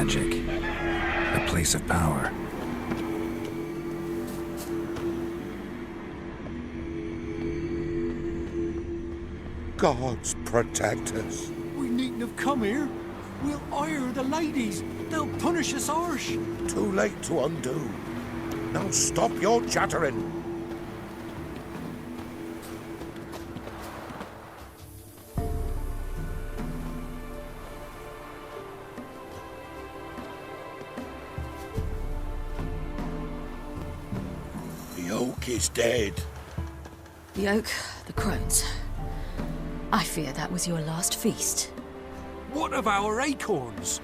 magic. A place of power. Gods protect us. We needn't have come here. We'll ire the ladies. They'll punish us harsh. Too late to undo. Now stop your chattering. The oak is dead. The oak, the crones. I fear that was your last feast. What of our acorns?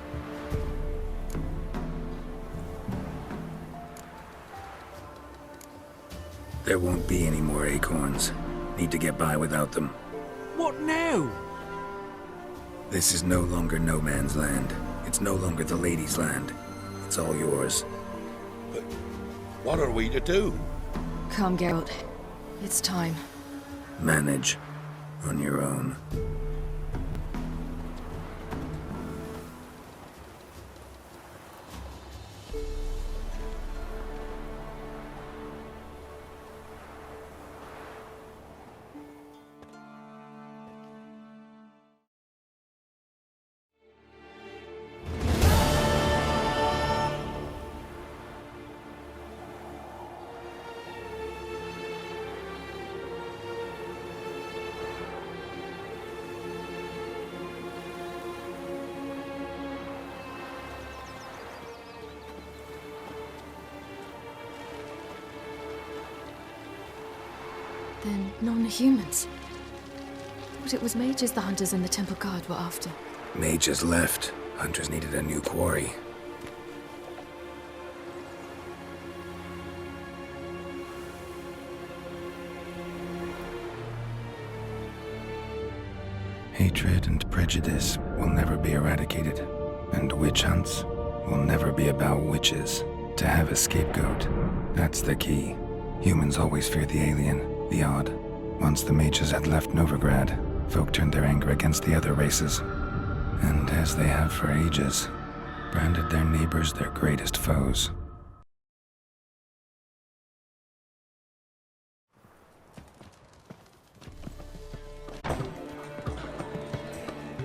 There won't be any more acorns. Need to get by without them. What now? This is no longer no man's land. It's no longer the lady's land. It's all yours. But what are we to do? Come, Geralt. It's time. Manage. On your own. Then non-humans. But it was mages the hunters and the temple guard were after. Mages left. Hunters needed a new quarry. Hatred and prejudice will never be eradicated, and witch hunts will never be about witches. To have a scapegoat, that's the key. Humans always fear the alien, the odd. Once the mages had left Novigrad, folk turned their anger against the other races. And as they have for ages, branded their neighbors their greatest foes.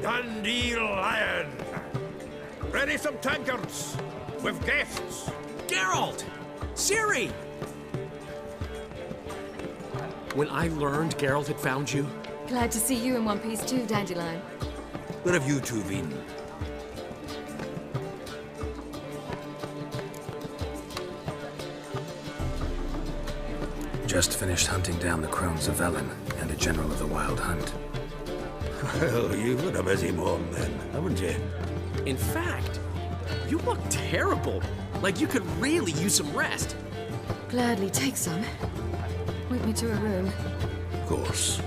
Dandelion! Ready some tankards! With guests! Geralt! Ciri! When I learned Geralt had found you... Glad to see you in one piece too, Dandelion. Where have you two been? Just finished hunting down the crones of Velen and a general of the Wild Hunt. Well, you've had a busy morning then, haven't you? In fact, you look terrible. Like you could really use some rest. Gladly take some. Point me to a room. Of course.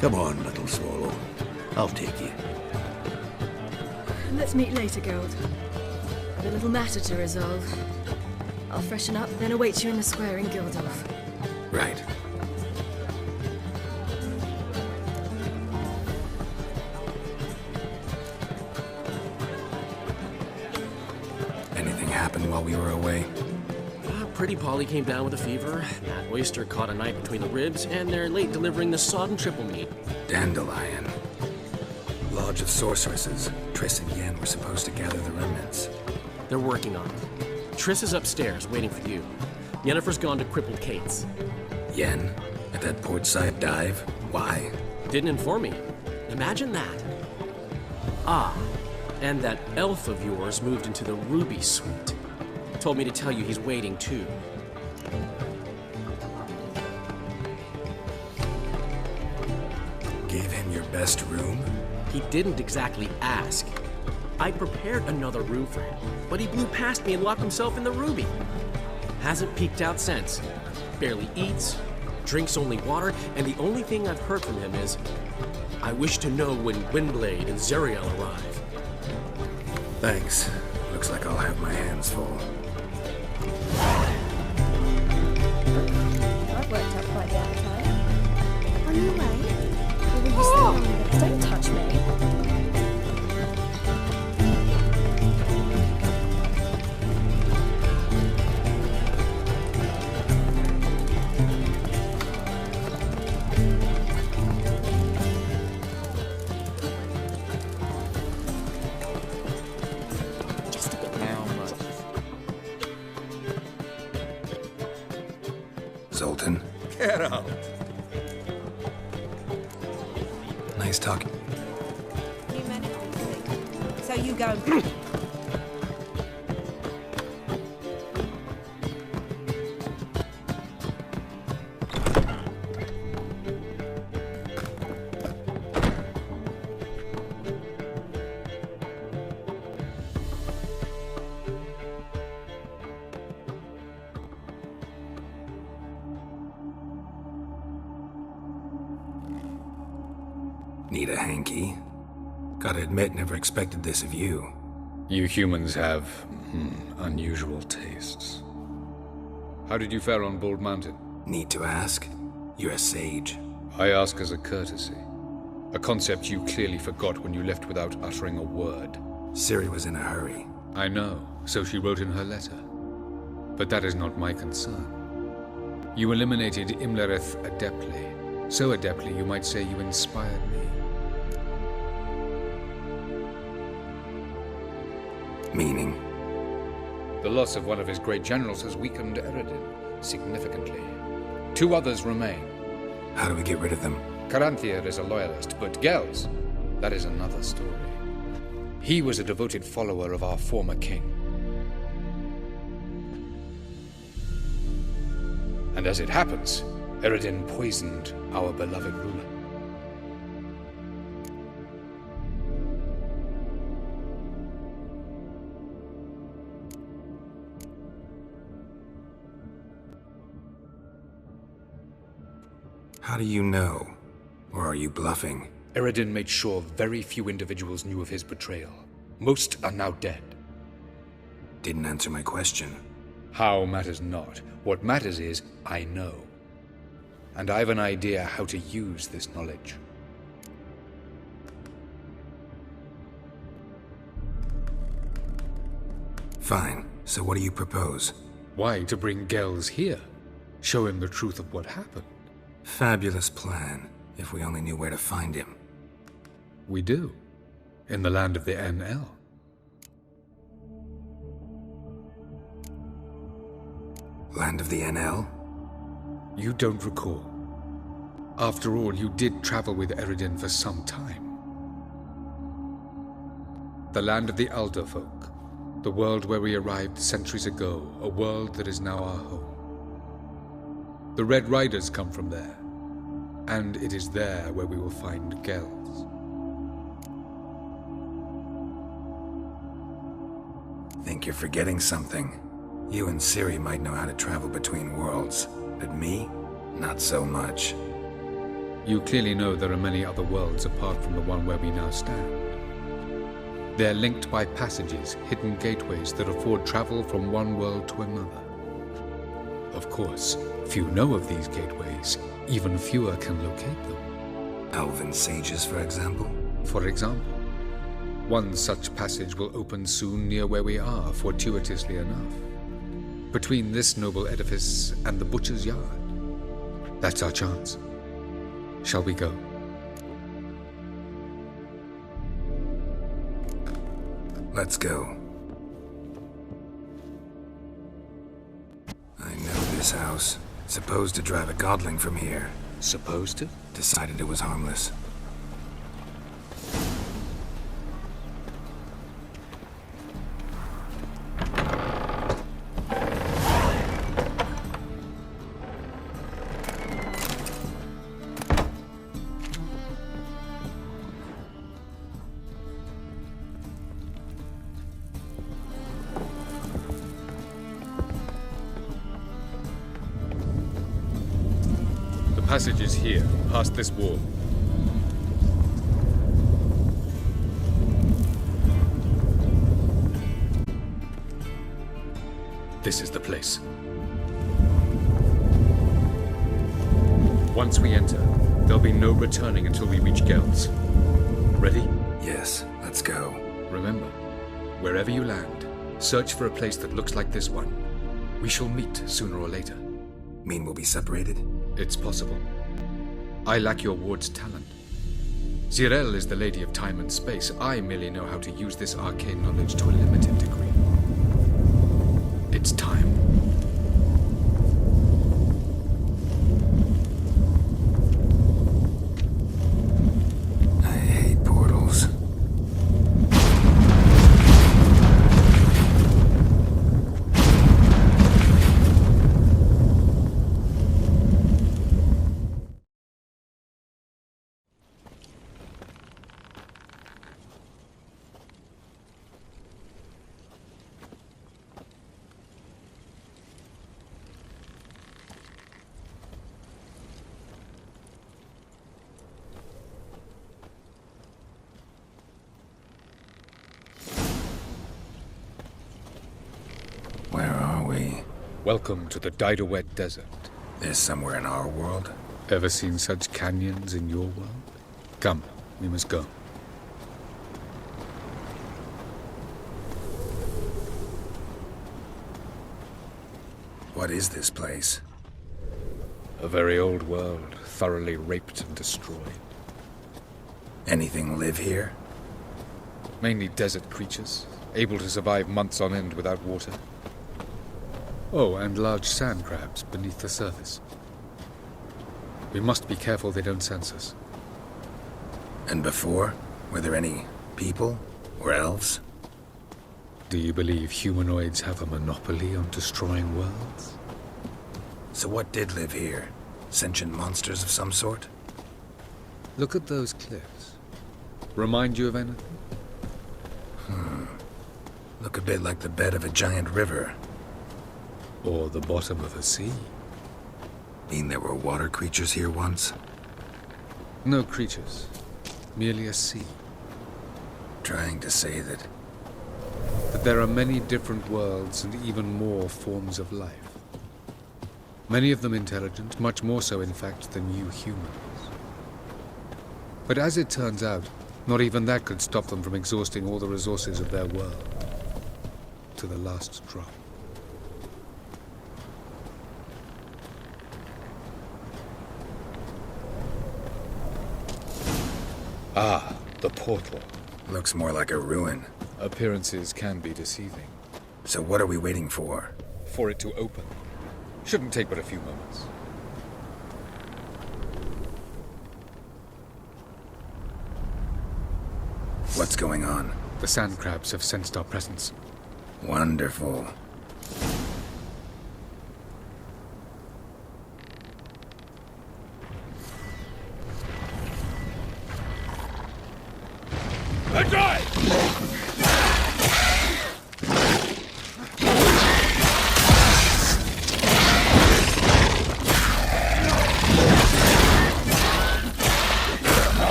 Come on, little swallow. I'll take you. Let's meet later, Geralt. I've a little matter to resolve. I'll freshen up, then await you in the square in Gildorf. Right. Anything happened while we were away? Pretty Polly came down with a fever. That oyster caught a knife between the ribs, and they're late delivering the sodden triple meat. Dandelion. Lodge of Sorceresses. Triss and Yen were supposed to gather the remnants. They're working on it. Triss is upstairs, waiting for you. Yennefer's gone to crippled Kate's. Yen? At that portside dive? Why? Didn't inform me. Imagine that. Ah, and that elf of yours moved into the Ruby Suite. Told me to tell you he's waiting too. Gave him your best room? He didn't exactly ask. I prepared another room for him, but he blew past me and locked himself in the Ruby. Hasn't peeked out since. Barely eats, drinks only water, and the only thing I've heard from him is, I wish to know when Gwynblade and Zariel arrive. Thanks. Looks like I'll have my hands full. I've worked up quite the appetite. On your way? Or will you stay longer? Don't touch me. Zoltan. Get out. Nice talking. You men are busy. So you go. Need a hanky? Gotta admit, never expected this of you. You humans have, unusual tastes. How did you fare on Bald Mountain? Need to ask? You're a sage. I ask as a courtesy. A concept you clearly forgot when you left without uttering a word. Ciri was in a hurry. I know, so she wrote in her letter. But that is not my concern. You eliminated Imlerith adeptly. So adeptly, you might say you inspired me. Meaning? The loss of one of his great generals has weakened Eredin significantly. 2 others remain. How do we get rid of them? Caranthir is a loyalist, but Gels, that is another story. He was a devoted follower of our former king. And as it happens, Eredin poisoned our beloved ruler. How do you know? Or are you bluffing? Eredin made sure very few individuals knew of his betrayal. Most are now dead. Didn't answer my question. How matters not. What matters is, I know. And I've an idea how to use this knowledge. Fine. So what do you propose? Why, to bring Gels here? Show him the truth of what happened. Fabulous plan, if we only knew where to find him. We do. In the land of the NL. Land of the NL? You don't recall. After all, you did travel with Eredin for some time. The land of the Alder folk. The world where we arrived centuries ago. A world that is now our home. The Red Riders come from there. And it is there where we will find Gels. Think you're forgetting something. You and Ciri might know how to travel between worlds, but me? Not so much. You clearly know there are many other worlds apart from the one where we now stand. They're linked by passages, hidden gateways that afford travel from one world to another. Of course, few know of these gateways. Even fewer can locate them. Elven sages, for example? For example. One such passage will open soon near where we are, fortuitously enough. Between this noble edifice and the butcher's yard. That's our chance. Shall we go? Let's go. I know this house. Supposed to drive a godling from here. Supposed to? Decided it was harmless. The passage is here, past this wall. This is the place. Once we enter, there'll be no returning until we reach Gels. Ready? Yes, let's go. Remember, wherever you land, search for a place that looks like this one. We shall meet sooner or later. Mean we'll be separated? It's possible. I lack your ward's talent. Zirel is the lady of time and space. I merely know how to use this arcane knowledge to a limited degree. It's time. Where are we? Welcome to the Diderwet Desert. This somewhere in our world? Ever seen such canyons in your world? Come, we must go. What is this place? A very old world, thoroughly raped and destroyed. Anything live here? Mainly desert creatures, able to survive months on end without water. Oh, and large sand crabs beneath the surface. We must be careful they don't sense us. And before? Were there any people? Or elves? Do you believe humanoids have a monopoly on destroying worlds? So what did live here? Sentient monsters of some sort? Look at those cliffs. Remind you of anything? Look a bit like the bed of a giant river. Or the bottom of a sea? Mean there were water creatures here once? No creatures. Merely a sea. Trying to say that... That there are many different worlds and even more forms of life. Many of them intelligent, much more so in fact than you humans. But as it turns out, not even that could stop them from exhausting all the resources of their world. To the last drop. Ah, the portal. Looks more like a ruin. Appearances can be deceiving. So what are we waiting for? For it to open. Shouldn't take but a few moments. What's going on? The sand crabs have sensed our presence. Wonderful.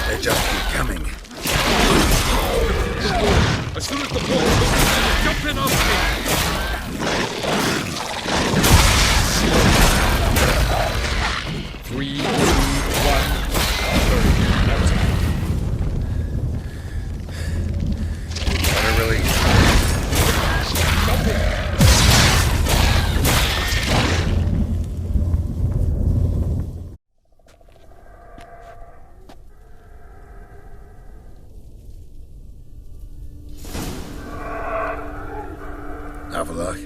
They just keep coming. As soon as the portal opens, jump in after me! 3, 2, 1. Water release. Have a look.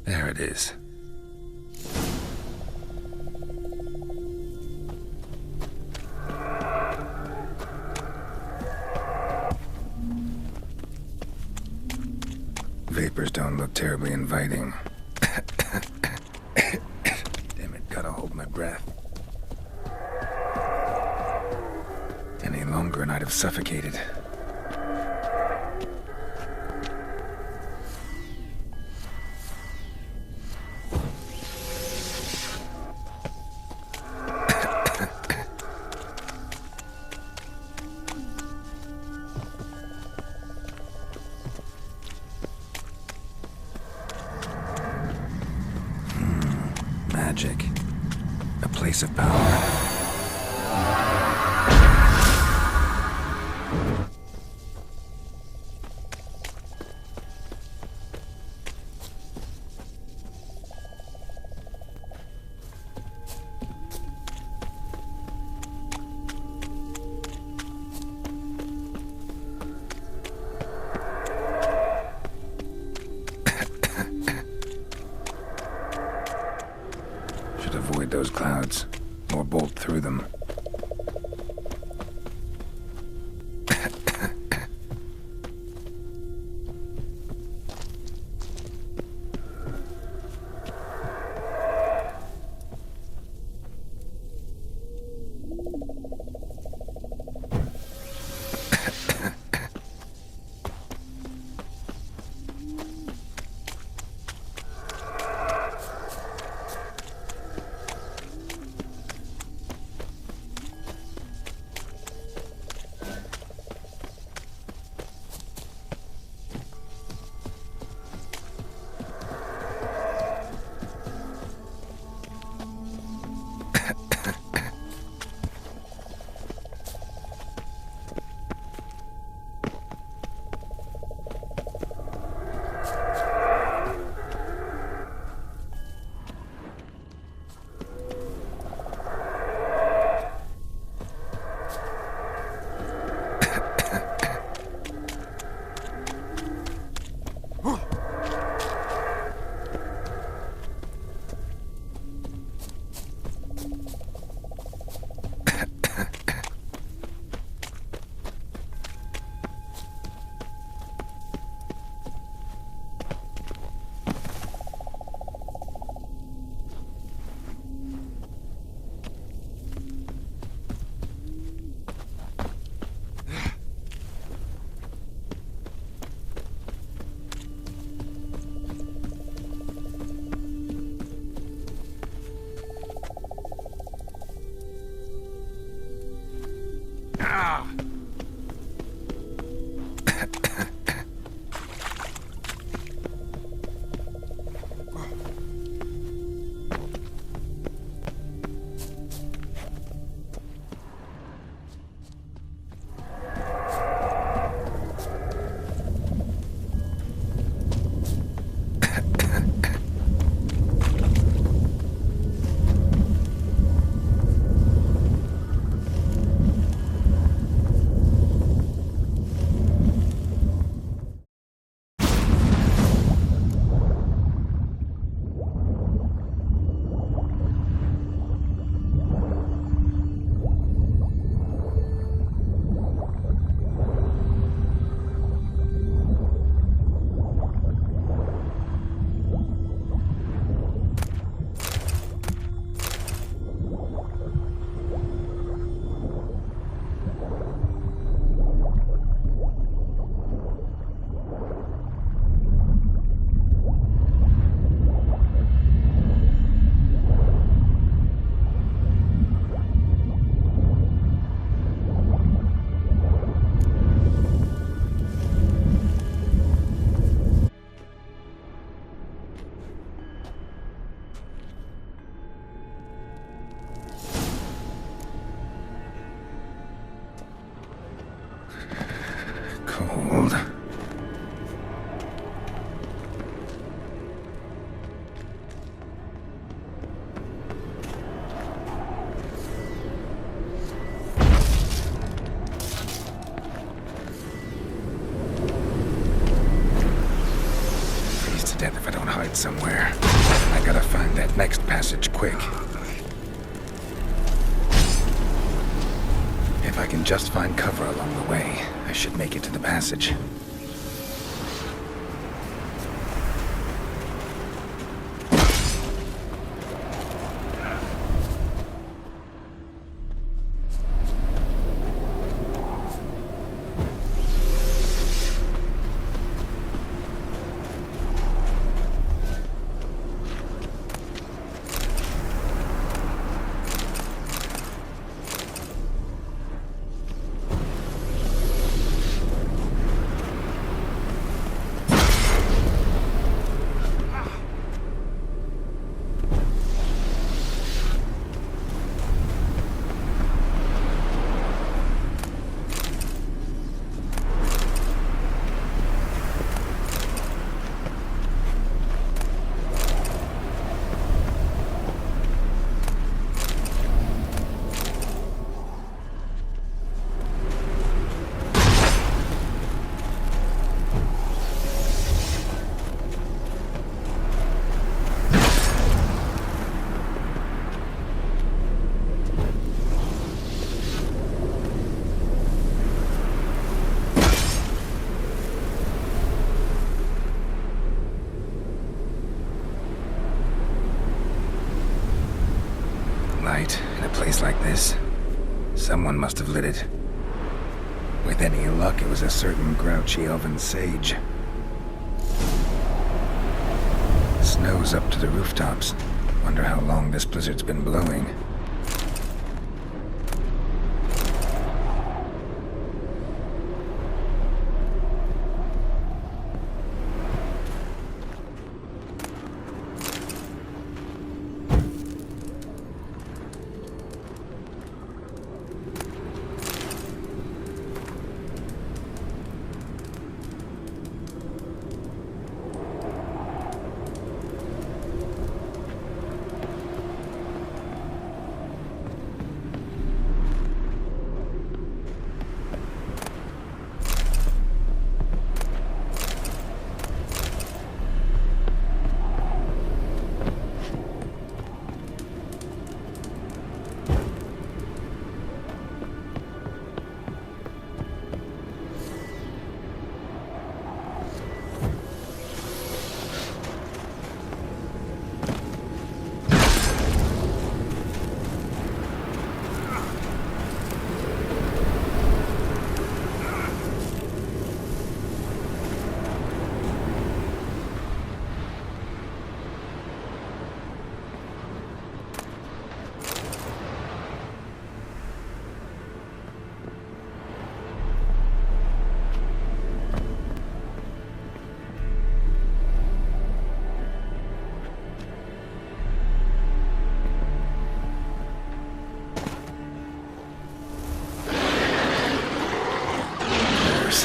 There it is. Vapors don't look terribly inviting. Damn it, gotta hold my breath. Any longer and I'd have suffocated. Magic. A place of power. Should avoid those clouds. More Cold. Freeze to death if I don't hide somewhere. I gotta find that next passage quick. If I can just find cover along the way, I should make it to the passage. In a place like this, someone must have lit it. With any luck, it was a certain grouchy elven sage. Snow's up to the rooftops. Wonder how long this blizzard's been blowing.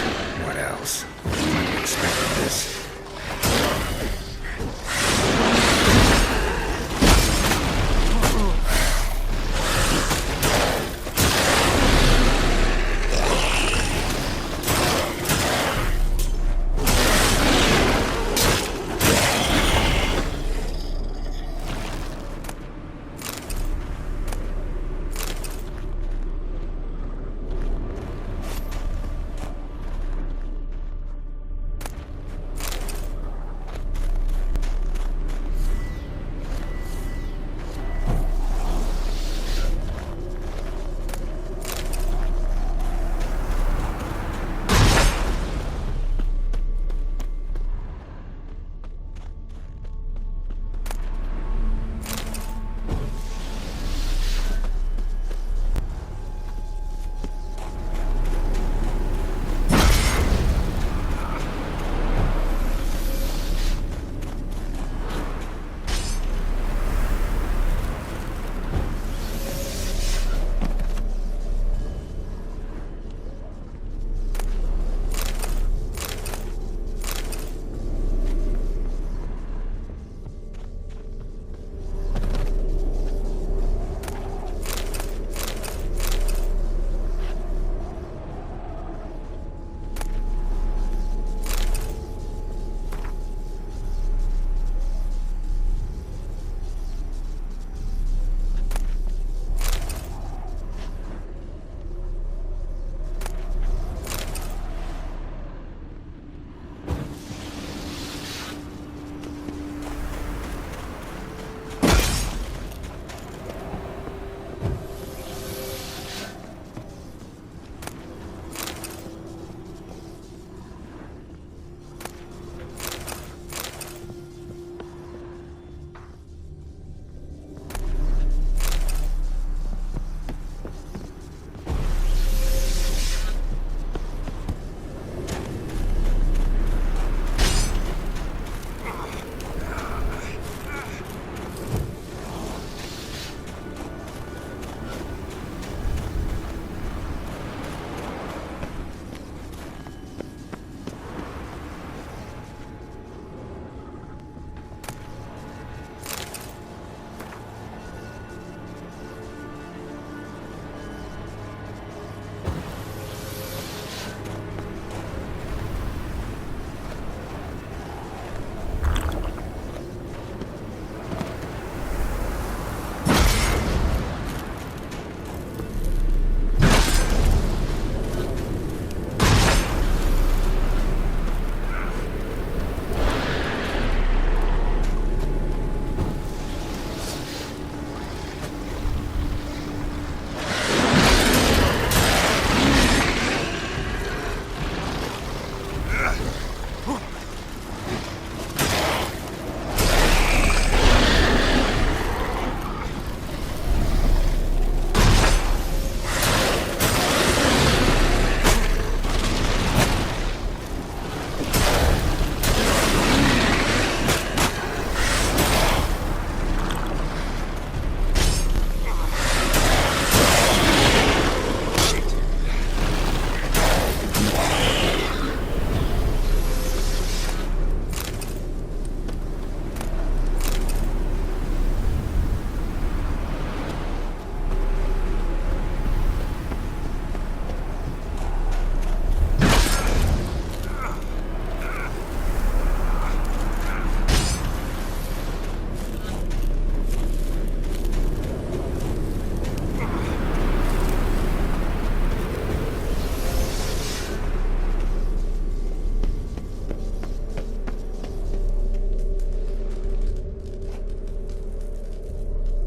course. What else? I might have expected this.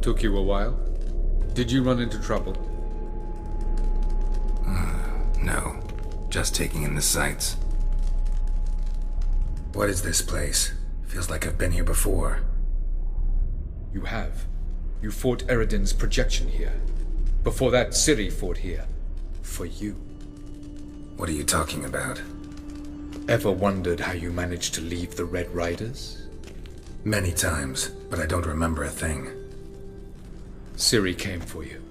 Took you a while? Did you run into trouble? No. Just taking in the sights. What is this place? Feels like I've been here before. You have. You fought Eridan's projection here. Before that, Ciri fought here. For you. What are you talking about? Ever wondered how you managed to leave the Red Riders? Many times, but I don't remember a thing. Ciri came for you.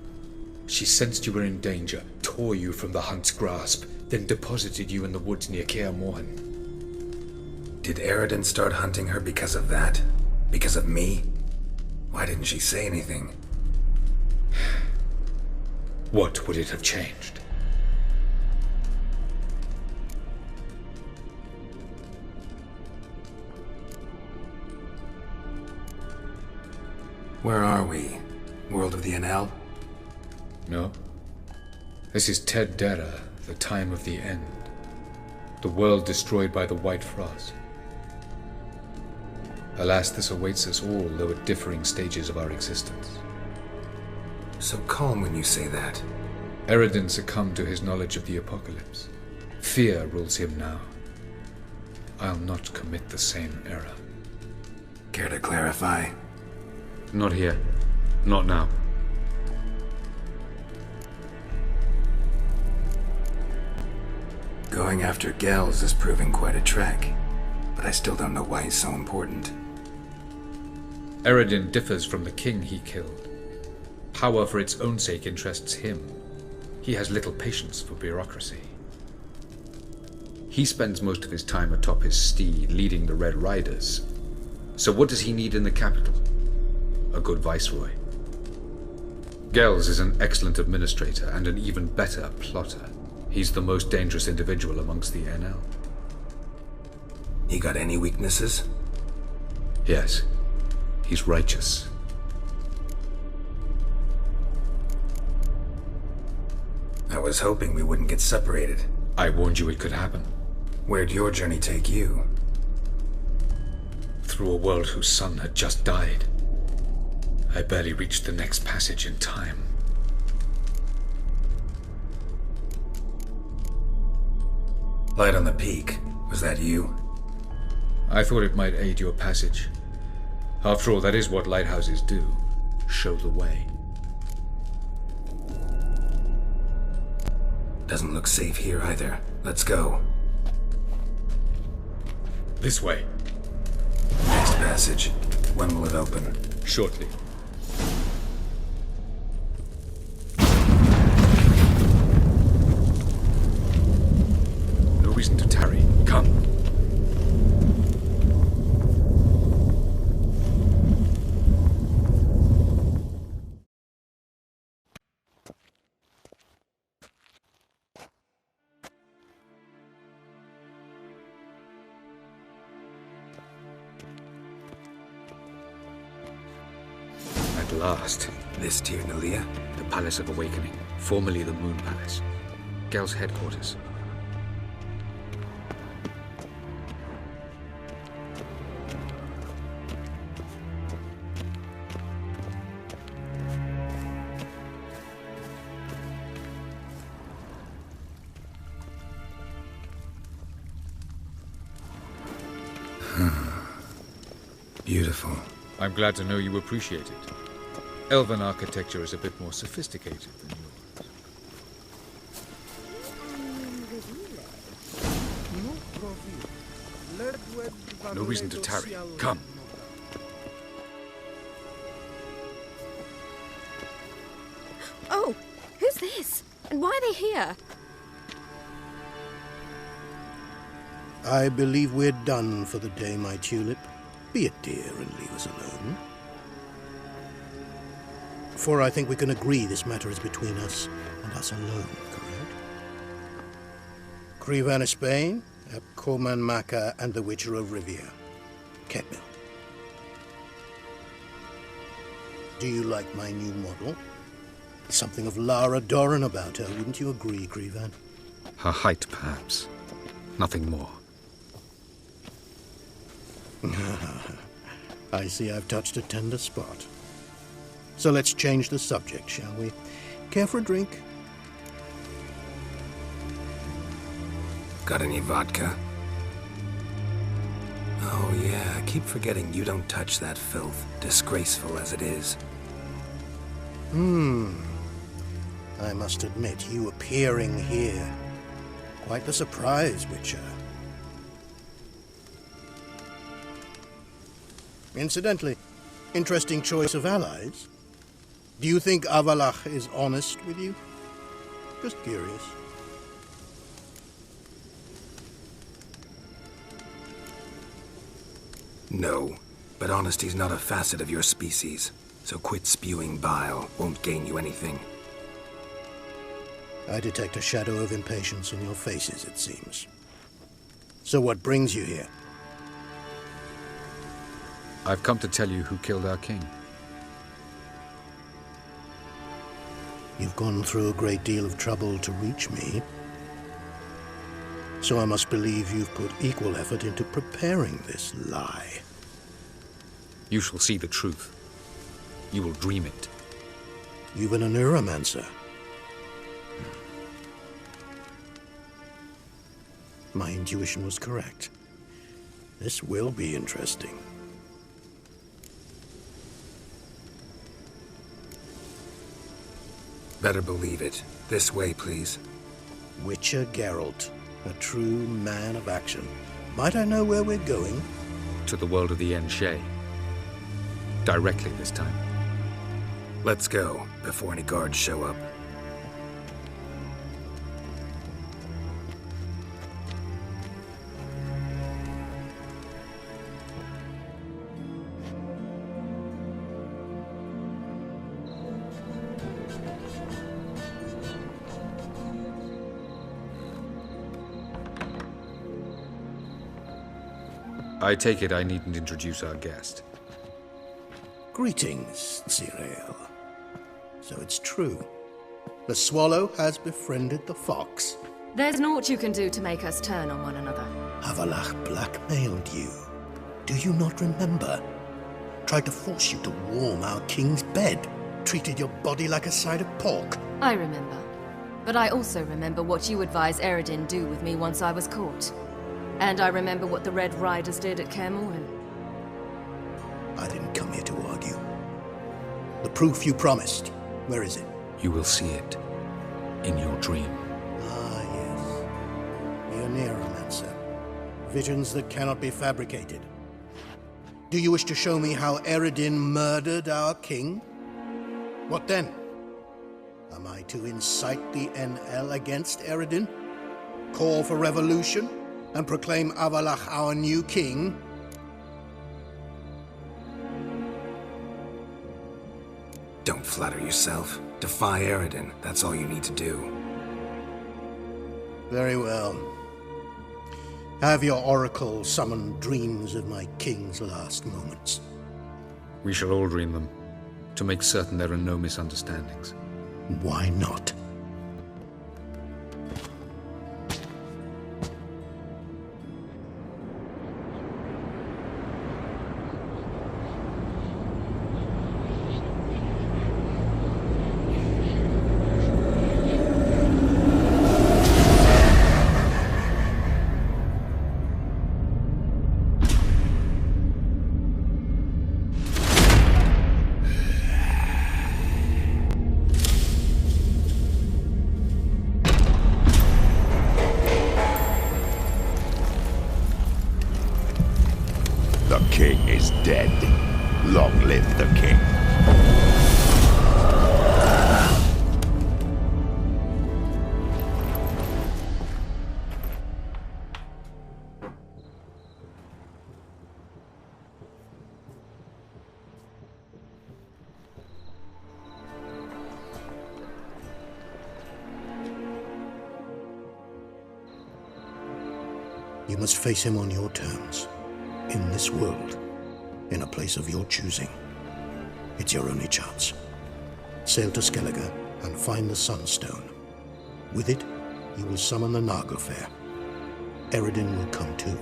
She sensed you were in danger, took tore you from the hunt's grasp, then deposited you in the woods near Kaer Morhen. Did Eridan start hunting her because of that? Because of me? Why didn't she say anything? What would it have changed? Where are we? World of the NL? No. This is Ted Dera, the time of the end. The world destroyed by the White Frost. Alas, this awaits us all, though at differing stages of our existence. So calm when you say that. Eridan succumbed to his knowledge of the apocalypse. Fear rules him now. I'll not commit the same error. Care to clarify? Not here. Not now. Going after Gels is proving quite a trek, but I still don't know why he's so important. Eridan differs from the king he killed. Power for its own sake interests him. He has little patience for bureaucracy. He spends most of his time atop his steed, leading the Red Riders. So what does he need in the capital? A good viceroy. Gels is an excellent administrator and an even better plotter. He's the most dangerous individual amongst the NL. He got any weaknesses? Yes. He's righteous. I was hoping we wouldn't get separated. I warned you it could happen. Where'd your journey take you? Through a world whose son had just died. I barely reached the next passage in time. Light on the peak. Was that you? I thought it might aid your passage. After all, that is what lighthouses do. Show the way. Doesn't look safe here either. Let's go. This way. Next passage. When will it open? Shortly. No reason to tarry. Come. At last. This Tir Nalia? The Palace of Awakening, formerly the Moon Palace. Gel's headquarters. Beautiful. I'm glad to know you appreciate it. Elven architecture is a bit more sophisticated than yours. No reason to tarry. Come. Oh, who's this? And why are they here? I believe we're done for the day, my tulip. Be a dear and leave us alone. For I think we can agree this matter is between us and us alone, correct? Krivan of Spain, Koman Maka, and the Witcher of Rivia. Ketmil. Do you like my new model? Something of Lara Doran about her, wouldn't you agree, Krivan? Her height, perhaps. Nothing more. I see I've touched a tender spot. So let's change the subject, shall we? Care for a drink? Got any vodka? Oh yeah, I keep forgetting you don't touch that filth, disgraceful as it is. I must admit, you appearing here. Quite the surprise, Witcher. Incidentally, interesting choice of allies. Do you think Avalach is honest with you? Just curious. No, but honesty's not a facet of your species. So quit spewing bile. Won't gain you anything. I detect a shadow of impatience in your faces, it seems. So what brings you here? I've come to tell you who killed our king. You've gone through a great deal of trouble to reach me. So I must believe you've put equal effort into preparing this lie. You shall see the truth. You will dream it. You've been a neuromancer. My intuition was correct. This will be interesting. Better believe it. This way, please. Witcher Geralt, a true man of action. Might I know where we're going? To the world of the Enshe. Directly this time. Let's go, before any guards show up. I take it I needn't introduce our guest. Greetings, Cyril. So it's true. The swallow has befriended the fox. There's naught you can do to make us turn on one another. Avalach blackmailed you. Do you not remember? Tried to force you to warm our king's bed. Treated your body like a side of pork. I remember. But I also remember what you advised Eredin do with me once I was caught. And I remember what the Red Riders did at Kaer Morhen. I didn't come here to argue. The proof you promised, where is it? You will see it. In your dream. Ah, yes. You're Neuromancer. Visions that cannot be fabricated. Do you wish to show me how Eredin murdered our king? What then? Am I to incite the NL against Eredin? Call for revolution? And proclaim Avalach our new king? Don't flatter yourself. Defy Eredin. That's all you need to do. Very well. Have your oracle summon dreams of my king's last moments. We shall all dream them, to make certain there are no misunderstandings. Why not? The king is dead. Long live the king. You must face him on your terms. In this world, in a place of your choosing. It's your only chance. Sail to Skellige and find the Sunstone. With it, you will summon the Nagelfair. Eredin will come too.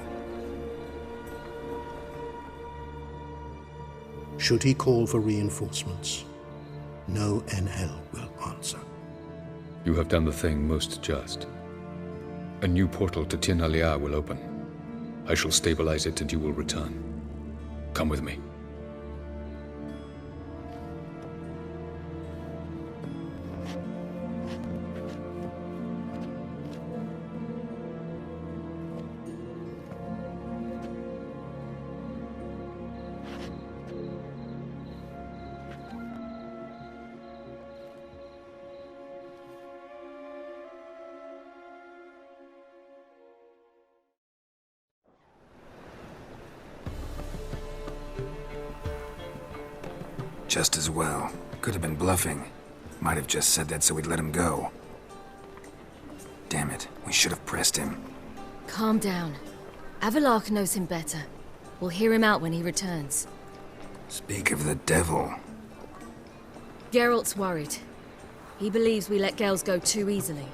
Should he call for reinforcements, no NL will answer. You have done the thing most just. A new portal to Tin Alia will open. I shall stabilize it and you will return. Come with me. Just as well. Could have been bluffing. Might have just said that so we'd let him go. Damn it, we should have pressed him. Calm down. Avalok knows him better. We'll hear him out when he returns. Speak of the devil. Geralt's worried. He believes we let Gales go too easily.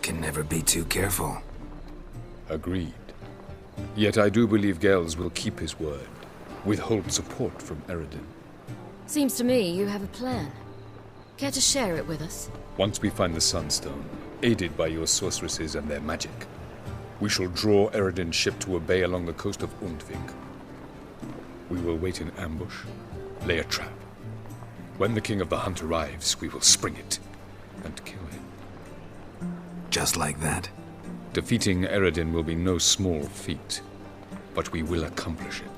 Can never be too careful. Agreed. Yet I do believe Gales will keep his word, withhold support from Eredin. Seems to me you have a plan. Care to share it with us? Once we find the Sunstone, aided by your sorceresses and their magic, we shall draw Eredin's ship to a bay along the coast of Undvik. We will wait in ambush, lay a trap. When the King of the Hunt arrives, we will spring it and kill him. Just like that? Defeating Eredin will be no small feat, but we will accomplish it.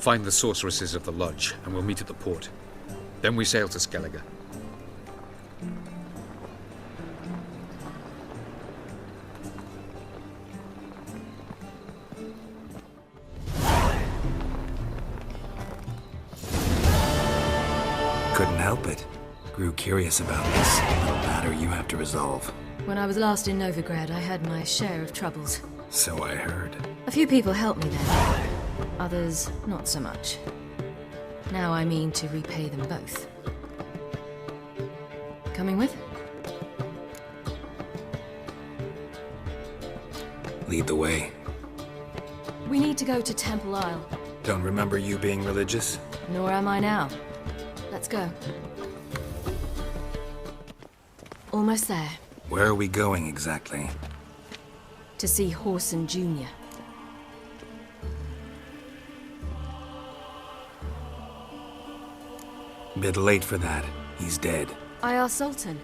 Find the sorceresses of the Lodge, and we'll meet at the port. Then we sail to Skellige. Couldn't help it. Grew curious about this little matter you have to resolve. When I was last in Novigrad, I had my share of troubles. So I heard. A few people helped me then. Others, not so much. Now I mean to repay them both. Coming with? Lead the way. We need to go to Temple Isle. Don't remember you being religious? Nor am I now. Let's go. Almost there. Where are we going exactly? To see Horson Jr. Bit late for that. He's dead. I asked Sultan,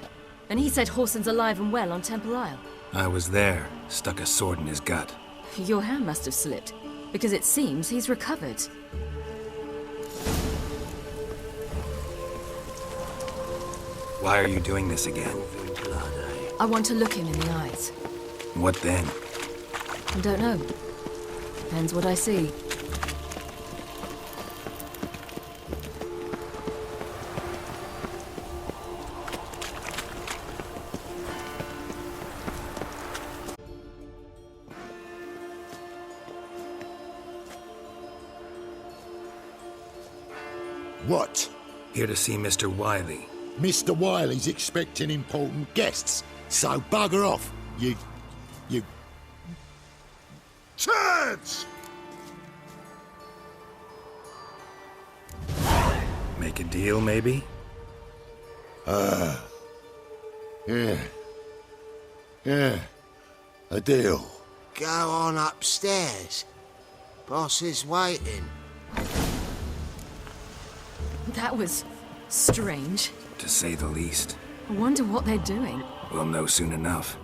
and he said Horson's alive and well on Temple Isle. I was there. Stuck a sword in his gut. Your hand must have slipped, because it seems he's recovered. Why are you doing this again? I want to look him in the eyes. What then? I don't know. Depends what I see. What? Here to see Mr. Wiley. Mr. Wiley's expecting important guests, so bugger off, you... turds! Make a deal, maybe? Yeah, a deal. Go on upstairs. Boss is waiting. That was strange. To say the least. I wonder what they're doing. We'll know soon enough.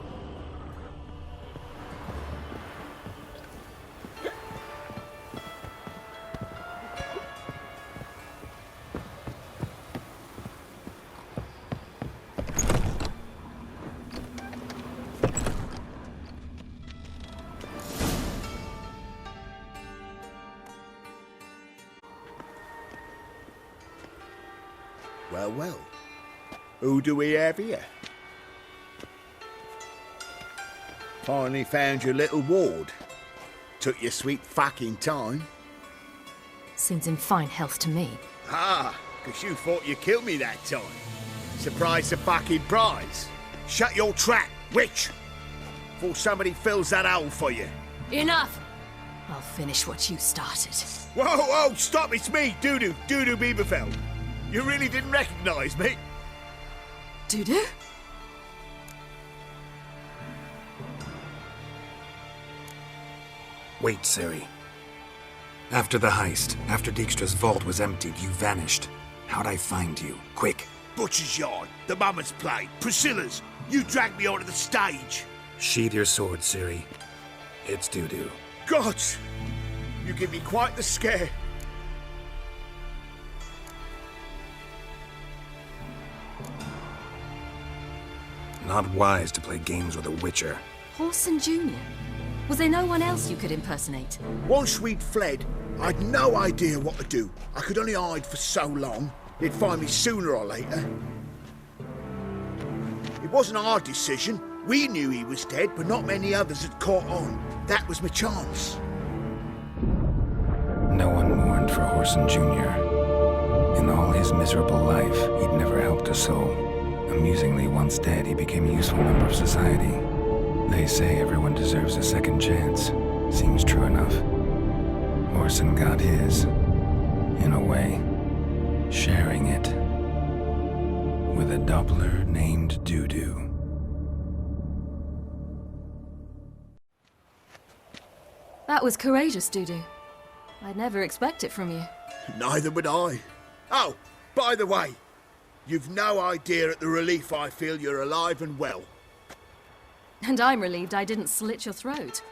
Well. Who do we have here? Finally found your little ward. Took your sweet fucking time. Seems in fine health to me. Ah, 'cause you thought you killed me that time. Surprise the fucking prize. Shut your trap, witch! Before somebody fills that hole for you. Enough! I'll finish what you started. Whoa, stop, it's me, Dudu Bieberfeld. You really didn't recognize me? Dudu? Wait, Ciri. After the heist, after Dijkstra's vault was emptied, you vanished. How'd I find you? Quick. Butcher's Yard, the Mama's Play, Priscilla's. You dragged me onto the stage. Sheathe your sword, Ciri. It's Dudu. God! You give me quite the scare. Not wise to play games with a witcher. Horson Jr. Was there no one else you could impersonate? Once we'd fled, I'd no idea what to do. I could only hide for so long. They'd find me sooner or later. It wasn't our decision. We knew he was dead, but not many others had caught on. That was my chance. No one mourned for Horson Jr. In all his miserable life, he'd never helped a soul. Amusingly, once dead, he became a useful member of society. They say everyone deserves a second chance. Seems true enough. Horson got his, in a way, sharing it with a Doppler named Doo-Doo. That was courageous, Doo-Doo. I'd never expect it from you. Neither would I. Oh, by the way, you've no idea at the relief I feel you're alive and well. And I'm relieved I didn't slit your throat.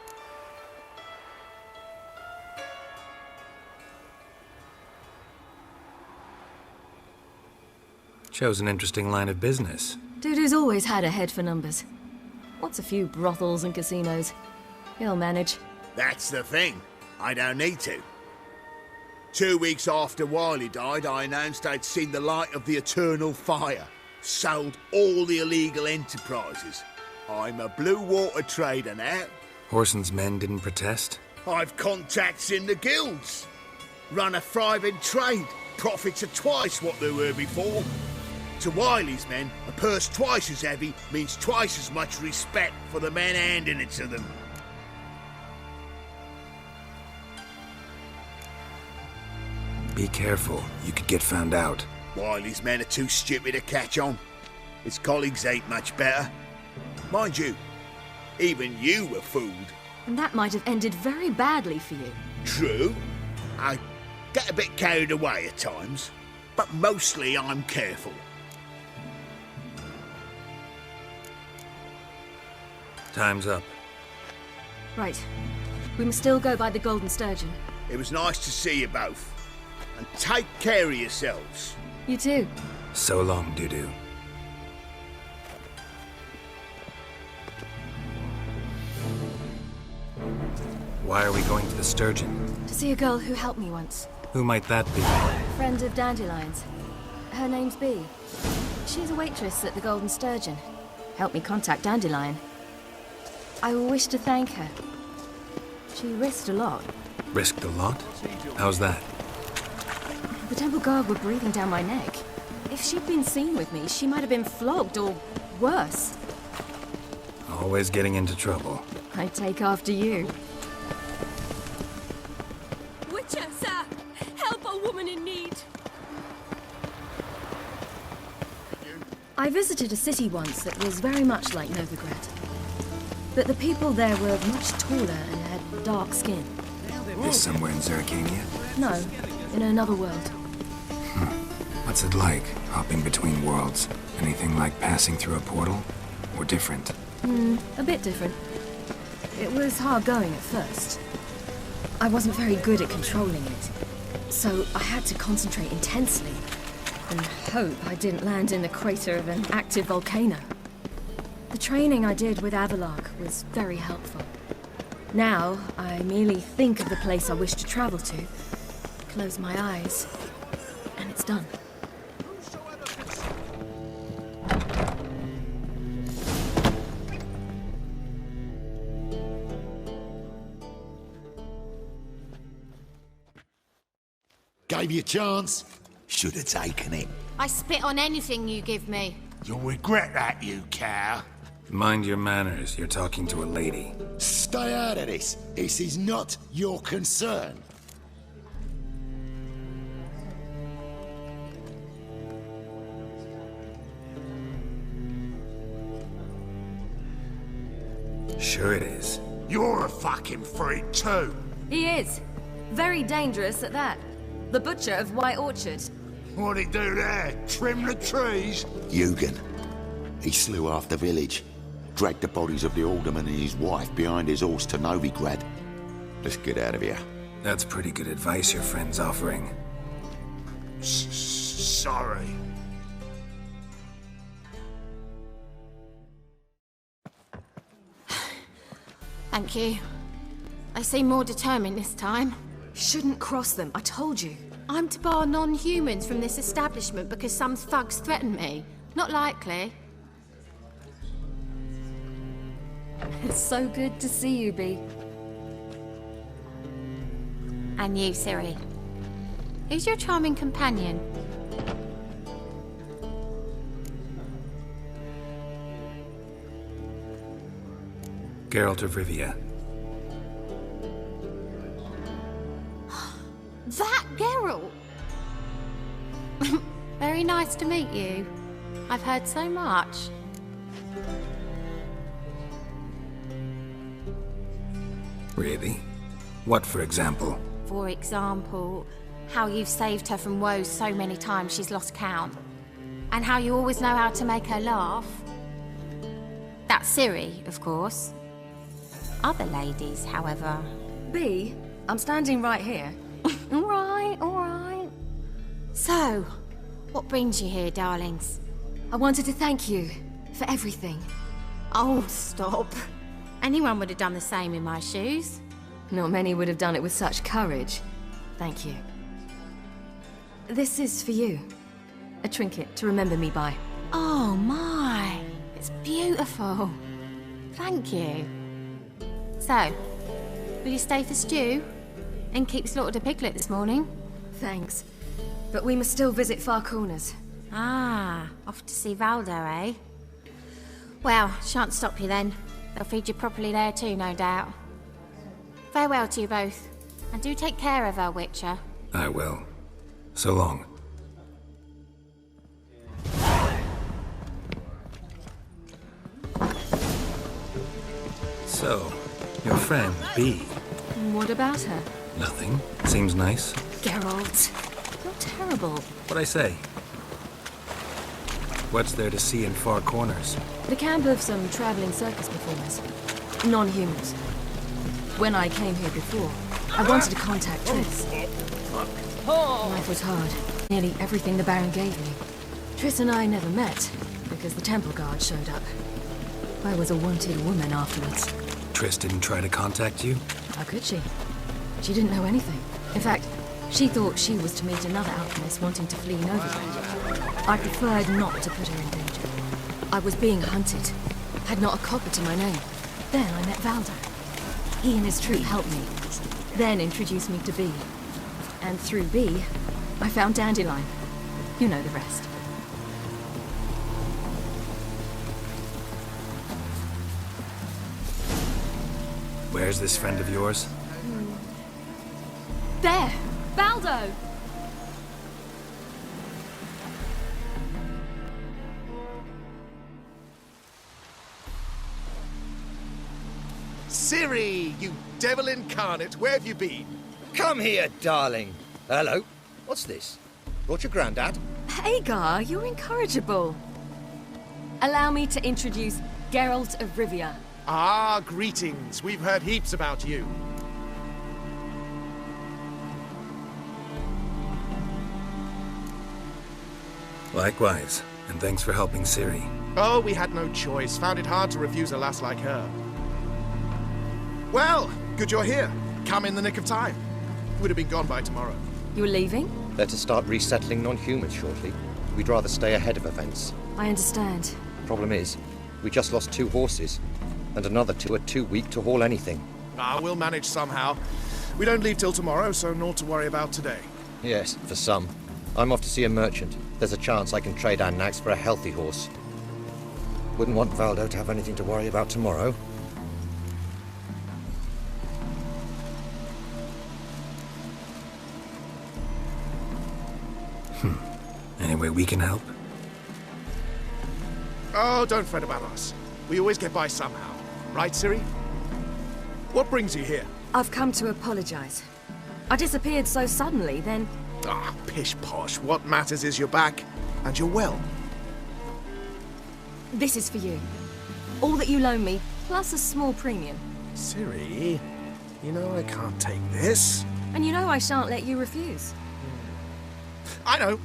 Shows an interesting line of business. Doo-Doo's always had a head for numbers. What's a few brothels and casinos? He'll manage. That's the thing. I don't need to. 2 weeks after Wiley died, I announced I'd seen the light of the eternal fire. Sold all the illegal enterprises. I'm a blue water trader now. Horson's men didn't protest? I've contacts in the guilds. Run a thriving trade. Profits are twice what they were before. To Wiley's men, a purse twice as heavy means twice as much respect for the men handing it to them. Be careful, you could get found out. Wiley's men are too stupid to catch on. His colleagues ain't much better. Mind you, even you were fooled. And that might have ended very badly for you. True. I get a bit carried away at times, but mostly I'm careful. Time's up. Right. We must still go by the Golden Sturgeon. It was nice to see you both. And take care of yourselves. You too. So long, Doo-Doo. Why are we going to the Sturgeon? To see a girl who helped me once. Who might that be? Friend of Dandelion's. Her name's Bee. She's a waitress at the Golden Sturgeon. Helped me contact Dandelion. I wish to thank her. She risked a lot. Risked a lot? How's that? The temple guard were breathing down my neck. If she'd been seen with me, she might have been flogged or worse. Always getting into trouble. I take after you. Witcher, sir! Help a woman in need! I visited a city once that was very much like Novigrad. But the people there were much taller and had dark skin. Is somewhere in Zeracania? No, in another world. What's it like, hopping between worlds? Anything like passing through a portal? Or different? A bit different. It was hard going at first. I wasn't very good at controlling it. So I had to concentrate intensely and hope I didn't land in the crater of an active volcano. The training I did with Avalark was very helpful. Now, I merely think of the place I wish to travel to, close my eyes, and it's done. Gave you a chance. Should have taken it. I spit on anything you give me. You'll regret that, you cow. Mind your manners, you're talking to a lady. Stay out of this. This is not your concern. Sure it is. You're a fucking freak too. He is. Very dangerous at that. The butcher of White Orchard. What'd he do there? Trim the trees? Eugen. He slew half the village. Dragged the bodies of the alderman and his wife behind his horse to Novigrad. Let's get out of here. That's pretty good advice your friend's offering. Sorry. Thank you. They seem more determined this time. Shouldn't cross them, I told you. I'm to bar non-humans from this establishment because some thugs threaten me. Not likely. It's so good to see you, Bee. And you, Ciri. Who's your charming companion? Geralt of Rivia. That Geralt! Very nice to meet you. I've heard so much. Really? What, for example? For example, how you've saved her from woes so many times she's lost count. And how you always know how to make her laugh. That's Ciri, of course. Other ladies, however... Bee, I'm standing right here. All right. So, what brings you here, darlings? I wanted to thank you for everything. Oh, stop. Anyone would have done the same in my shoes. Not many would have done it with such courage. Thank you. This is for you. A trinket to remember me by. Oh my, it's beautiful. Thank you. So, will you stay for stew? And keep slaughtered a piglet this morning? Thanks. But we must still visit Far Corners. Ah, off to see Valdo, eh? Well, shan't stop you then. They'll feed you properly there too, no doubt. Farewell to you both. And do take care of her, Witcher. I will. So long. So, your friend, Bee. What about her? Nothing. Seems nice. Geralt, you're terrible. What'd I say? What's there to see in Far Corners? The camp of some traveling circus performers. Non-humans. When I came here before, I wanted to contact Triss. Life was hard. Nearly everything the Baron gave me. Triss and I never met, because the Temple Guard showed up. I was a wanted woman afterwards. Triss didn't try to contact you? How could she? She didn't know anything. In fact, she thought she was to meet another alchemist wanting to flee Novigrad. I preferred not to put her in danger. I was being hunted. Had not a copper to my name. Then I met Valdo. He and his troop helped me. Then introduced me to Bee. And through Bee, I found Dandelion. You know the rest. Where's this friend of yours? There! Valdo! Ciri, you devil incarnate, where have you been? Come here, darling. Hello. What's this? Brought your granddad? Hagar, you're incorrigible. Allow me to introduce Geralt of Rivia. Ah, greetings. We've heard heaps about you. Likewise, and thanks for helping Ciri. Oh, we had no choice. Found it hard to refuse a lass like her. Well, good you're here. Come in the nick of time. Would have been gone by tomorrow. You're leaving? They're to start resettling non-humans shortly. We'd rather stay ahead of events. I understand. Problem is, we just lost 2 horses, and another 2 are too weak to haul anything. Ah, we'll manage somehow. We don't leave till tomorrow, so naught to worry about today. Yes, for some. I'm off to see a merchant. There's a chance I can trade our nags for a healthy horse. Wouldn't want Valdo to have anything to worry about tomorrow. Any way we can help? Oh, don't fret about us. We always get by somehow. Right, Ciri? What brings you here? I've come to apologize. I disappeared so suddenly, then... Ah, pish-posh. What matters is you're back, and you're well. This is for you. All that you loan me, plus a small premium. Ciri, you know I can't take this. And you know I shan't let you refuse. I know.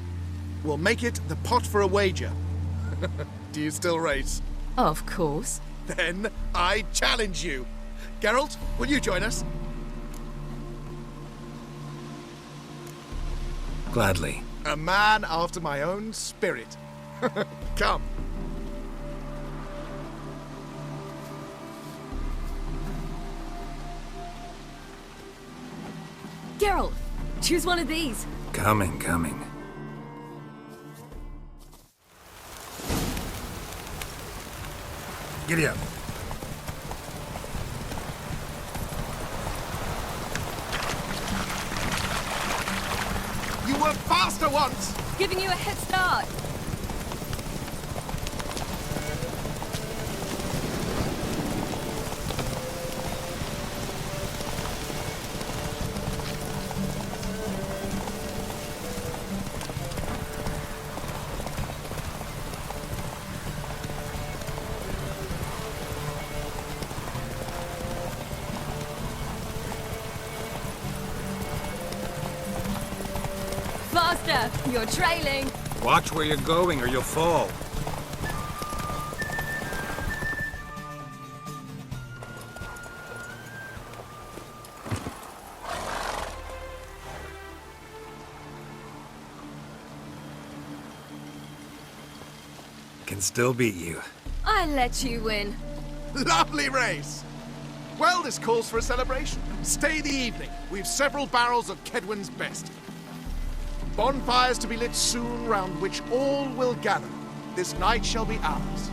We'll make it the pot for a wager. Do you still race? Of course. Then I challenge you. Geralt, will you join us? Gladly. A man after my own spirit. Come. Geralt, choose one of these. Coming. Giddy up. You were faster once! Giving you a head start. Faster! You're trailing! Watch where you're going or you'll fall. Can still beat you. I let you win. Lovely race! Well, this calls for a celebration. Stay the evening. We've several barrels of Kedwin's best. Bonfires to be lit soon, round which all will gather. This night shall be ours.